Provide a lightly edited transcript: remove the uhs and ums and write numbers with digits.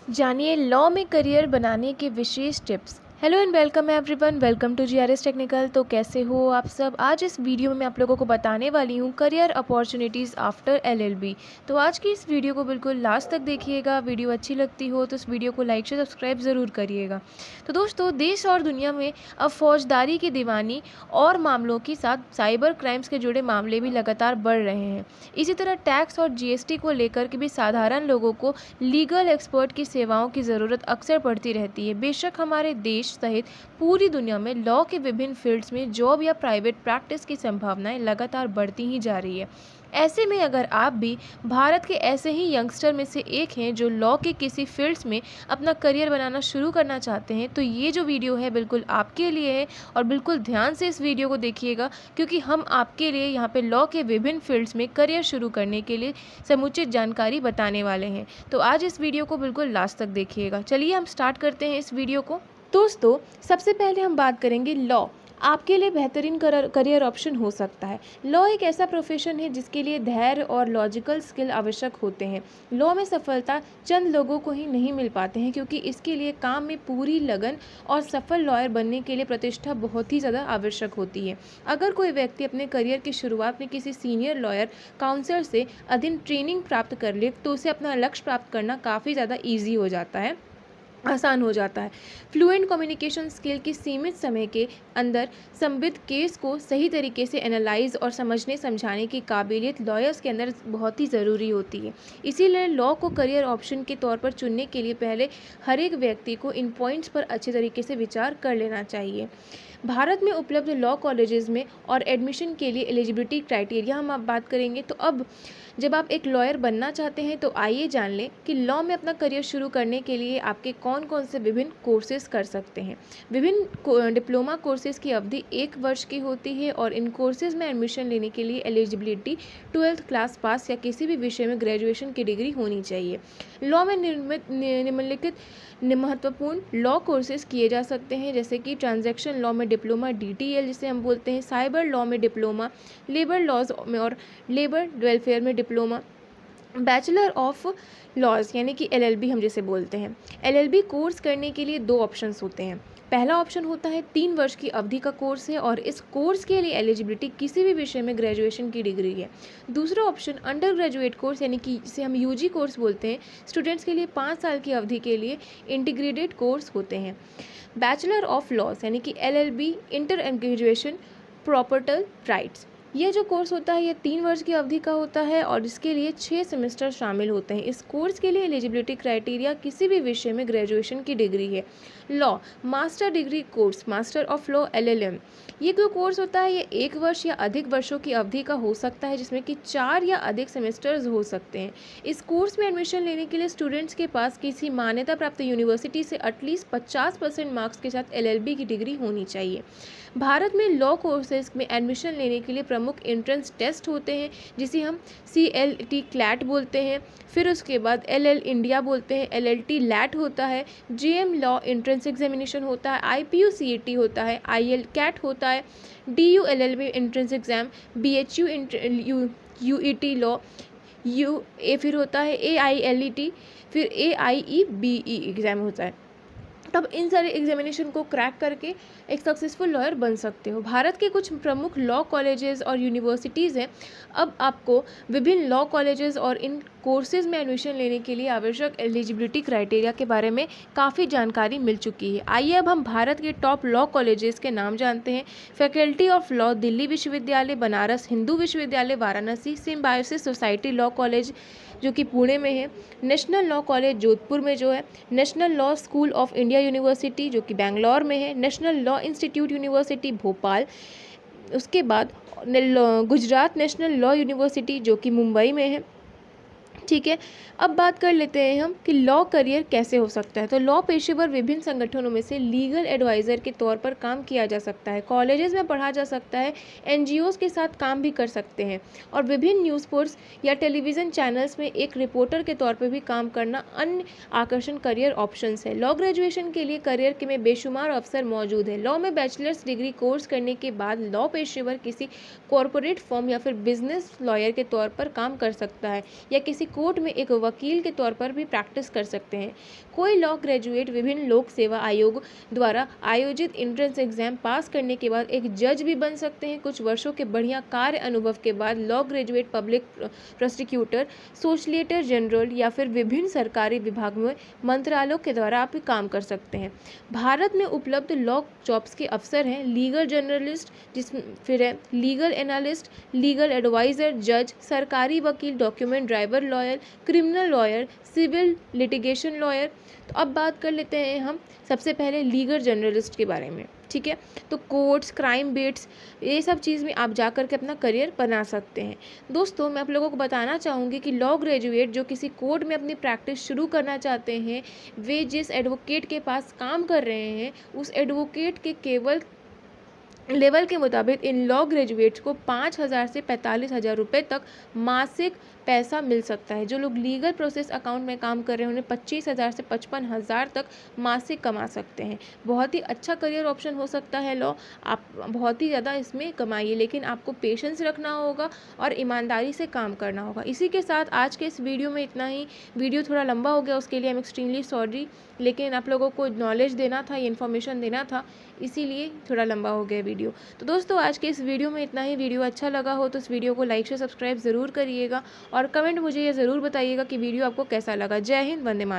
जानिए लॉ में करियर बनाने के विशेष tips. Hello and welcome everyone, welcome to GRS technical. तो कैसे हो आप सब। आज इस वीडियो में मैं आप लोगों को बताने वाली हूँ करियर अपॉर्चुनिटीज़ आफ्टर एलएलबी। तो आज की इस वीडियो को बिल्कुल लास्ट तक देखिएगा। वीडियो अच्छी लगती हो तो इस वीडियो को लाइक से सब्सक्राइब ज़रूर करिएगा। तो दोस्तों, देश और दुनिया में अब फौजदारी की दीवानी और मामलों के साथ साइबर क्राइम्स के जुड़े मामले भी लगातार बढ़ रहे हैं। इसी तरह टैक्स और जीएसटी को लेकर के भी साधारण लोगों को लीगल एक्सपर्ट की सेवाओं की ज़रूरत अक्सर पड़ती रहती है। बेशक हमारे देश सहित पूरी दुनिया में लॉ के विभिन्न फील्ड्स में जॉब या प्राइवेट प्रैक्टिस की संभावनाएं लगातार बढ़ती ही जा रही है। ऐसे में अगर आप भी भारत के ऐसे ही यंगस्टर में से एक हैं जो लॉ के किसी फील्ड्स में अपना करियर बनाना शुरू करना चाहते हैं, तो ये जो वीडियो है बिल्कुल आपके लिए है। और बिल्कुल ध्यान से इस वीडियो को देखिएगा, क्योंकि हम आपके लिए यहाँ पे लॉ के विभिन्न फील्ड्स में करियर शुरू करने के लिए समुचित जानकारी बताने वाले हैं। तो आज इस वीडियो को बिल्कुल लास्ट तक देखिएगा। चलिए हम स्टार्ट करते हैं इस वीडियो को। दोस्तों, सबसे पहले हम बात करेंगे लॉ आपके लिए बेहतरीन करियर ऑप्शन हो सकता है। लॉ एक ऐसा प्रोफेशन है जिसके लिए धैर्य और लॉजिकल स्किल आवश्यक होते हैं। लॉ में सफलता चंद लोगों को ही नहीं मिल पाते हैं, क्योंकि इसके लिए काम में पूरी लगन और सफल लॉयर बनने के लिए प्रतिष्ठा बहुत ही ज़्यादा आवश्यक होती है। अगर कोई व्यक्ति अपने करियर की शुरुआत में किसी सीनियर लॉयर काउंसलर से अधीन ट्रेनिंग प्राप्त कर ले, तो उसे अपना लक्ष्य प्राप्त करना काफ़ी ज़्यादा ईजी हो जाता है, आसान हो जाता है। फ्लुएंट कम्युनिकेशन स्किल की सीमित समय के अंदर संबित केस को सही तरीके से एनालाइज और समझने समझाने की काबिलियत लॉयर्स के अंदर बहुत ही ज़रूरी होती है। इसीलिए लॉ को करियर ऑप्शन के तौर पर चुनने के लिए पहले हर एक व्यक्ति को इन पॉइंट्स पर अच्छे तरीके से विचार कर लेना चाहिए। भारत में उपलब्ध लॉ कॉलेजेस में और एडमिशन के लिए एलिजिबिलिटी क्राइटेरिया हम आप बात करेंगे। तो अब जब आप एक लॉयर बनना चाहते हैं तो आइए जान लें कि लॉ में अपना करियर शुरू करने के लिए आपके कौन कौन से विभिन्न कोर्सेज कर सकते हैं। विभिन्न डिप्लोमा कोर्सेज की अवधि 1 वर्ष की होती है और इन कोर्सेज में एडमिशन लेने के लिए एलिजिबिलिटी 12th क्लास पास या किसी भी विषय में ग्रेजुएशन की डिग्री होनी चाहिए। लॉ में निम्नलिखित महत्वपूर्ण लॉ कोर्सेज किए जा सकते हैं, जैसे कि ट्रांजैक्शन लॉ में डिप्लोमा DTL जिसे हम बोलते हैं, साइबर लॉ में डिप्लोमा, लेबर लॉज में और लेबर वेलफेयर में डिप्लोमा, बैचलर ऑफ लॉज यानी कि LLB हम जिसे बोलते हैं। LLB कोर्स करने के लिए 2 ऑप्शंस होते हैं। पहला ऑप्शन होता है 3 वर्ष की अवधि का कोर्स है और इस कोर्स के लिए एलिजिबिलिटी किसी भी विषय में ग्रेजुएशन की डिग्री है। दूसरा ऑप्शन अंडर ग्रेजुएट कोर्स यानी कि जिसे हम UG कोर्स बोलते हैं, स्टूडेंट्स के लिए 5 साल की अवधि के लिए इंटीग्रेटेड कोर्स होते हैं। बैचलर ऑफ लॉज यानी कि LLB इंटर ग्रेजुएशन प्रॉपर्टल राइट्स, यह जो कोर्स होता है ये 3 वर्ष की अवधि का होता है और इसके लिए 6 सेमेस्टर शामिल होते हैं। इस कोर्स के लिए एलिजिबिलिटी क्राइटेरिया किसी भी विषय में ग्रेजुएशन की डिग्री है। Law master degree course, master of law LLM, ये जो कोर्स होता है ये 1 वर्ष या अधिक वर्षों की अवधि का हो सकता है, जिसमें कि 4 या अधिक सेमेस्टर्स हो सकते हैं। इस कोर्स में एडमिशन लेने के लिए स्टूडेंट्स के पास किसी मान्यता प्राप्त यूनिवर्सिटी से एटलीस्ट 50% मार्क्स के साथ LLB की डिग्री होनी चाहिए। भारत में लॉ कोर्सेज में एडमिशन लेने के लिए प्रमुख एंट्रेंस टेस्ट होते हैं, जिसे हम CLT क्लैट बोलते हैं। फिर उसके बाद LL इंडिया बोलते हैं, LLT लैट होता है, JM लॉ एंट्रेंस एग्जामिनेशन होता है, IPU CET होता है, IL कैट होता है, DU LLB entrance exam, BHU UET law UA फिर होता है, AILET, फिर AIEBE एग्ज़ाम होता है। तब इन सारे एग्जामिनेशन को क्रैक करके एक सक्सेसफुल लॉयर बन सकते हो। भारत के कुछ प्रमुख लॉ कॉलेजेस और यूनिवर्सिटीज़ हैं। अब आपको विभिन्न लॉ कॉलेजेस और इन कोर्सेज में एडमिशन लेने के लिए आवश्यक एलिजिबिलिटी क्राइटेरिया के बारे में काफ़ी जानकारी मिल चुकी है। आइए अब हम भारत के टॉप लॉ कॉलेजेस के नाम जानते हैं। फैकल्टी ऑफ लॉ दिल्ली विश्वविद्यालय, बनारस हिंदू विश्वविद्यालय Varanasi, symbiosis society law college जो कि पुणे में है, नेशनल लॉ कॉलेज जोधपुर में जो है, national law school of India university जो कि बेंगलोर में है, national law institute university Bhopal, उसके बाद गुजरात नेशनल लॉ यूनिवर्सिटी जो कि मुंबई में है। ठीक है, अब बात कर लेते हैं हम कि लॉ करियर कैसे हो सकता है। तो लॉ पेशेवर विभिन्न संगठनों में से लीगल एडवाइज़र के तौर पर काम किया जा सकता है, कॉलेजेस में पढ़ा जा सकता है, NGOs के साथ काम भी कर सकते हैं और विभिन्न न्यूज़ पोर्ट्स या टेलीविज़न चैनल्स में एक रिपोर्टर के तौर पर भी काम करना अन्य आकर्षण करियर ऑप्शंस है। लॉ ग्रेजुएशन के लिए करियर के में बेशुमार अवसर मौजूद है। लॉ में बैचलर्स डिग्री कोर्स करने के बाद लॉ पेशेवर किसी कॉरपोरेट फर्म या फिर बिजनेस लॉयर के तौर पर काम कर सकता है या किसी कोर्ट में एक वकील के तौर पर भी प्रैक्टिस कर सकते हैं। कोई लॉ ग्रेजुएट विभिन्न लोक सेवा आयोग द्वारा आयोजित एंट्रेंस एग्जाम पास करने के बाद एक जज भी बन सकते हैं। कुछ वर्षों के बढ़िया कार्य अनुभव के बाद law graduate public prosecutor, solicitor general या फिर विभिन्न सरकारी विभागों में मंत्रालयों के द्वारा आप काम कर सकते हैं। भारत में उपलब्ध लॉ जॉब्स के अवसर हैं लीगल जर्नलिस्ट, फिर है लीगल एनालिस्ट, लीगल एडवाइज़र, जज, सरकारी वकील, document driver lawyer, criminal lawyer, civil litigation lawyer. तो अब बात कर लेते हैं हम सबसे पहले लीगल जर्नलिस्ट के बारे में, ठीक है। तो कोर्ट्स, क्राइम बीट्स, ये सब चीज़ में आप जा कर के अपना करियर बना सकते हैं। दोस्तों, मैं आप लोगों को बताना चाहूँगी कि लॉ ग्रेजुएट जो किसी कोर्ट में अपनी प्रैक्टिस शुरू करना चाहते हैं, वे जिस एडवोकेट के पास काम कर रहे हैं उस एडवोकेट के केवल लेवल के मुताबिक इन लॉ ग्रेजुएट्स को 5,000 से 45,000 रुपये तक मासिक पैसा मिल सकता है। जो लोग लीगल प्रोसेस अकाउंट में काम कर रहे हैं उन्हें 25,000 से 55,000 तक मासिक कमा सकते हैं। बहुत ही अच्छा करियर ऑप्शन हो सकता है लॉ। आप बहुत ही ज़्यादा इसमें कमाइए, लेकिन आपको पेशेंस रखना होगा और ईमानदारी से काम करना होगा। इसी के साथ आज के इस वीडियो में इतना ही। वीडियो थोड़ा लंबा हो गया, उसके लिए आई एम एक्सट्रीमली सॉरी, लेकिन आप लोगों को नॉलेज देना था, ये इन्फॉर्मेशन देना था, इसीलिए थोड़ा लंबा हो गया वीडियो। तो दोस्तों, आज के इस वीडियो में इतना ही। वीडियो अच्छा लगा हो तो इस वीडियो को लाइक से सब्सक्राइब ज़रूर करिएगा और कमेंट मुझे ये ज़रूर बताइएगा कि वीडियो आपको कैसा लगा। जय हिंद, वंदे मातरम।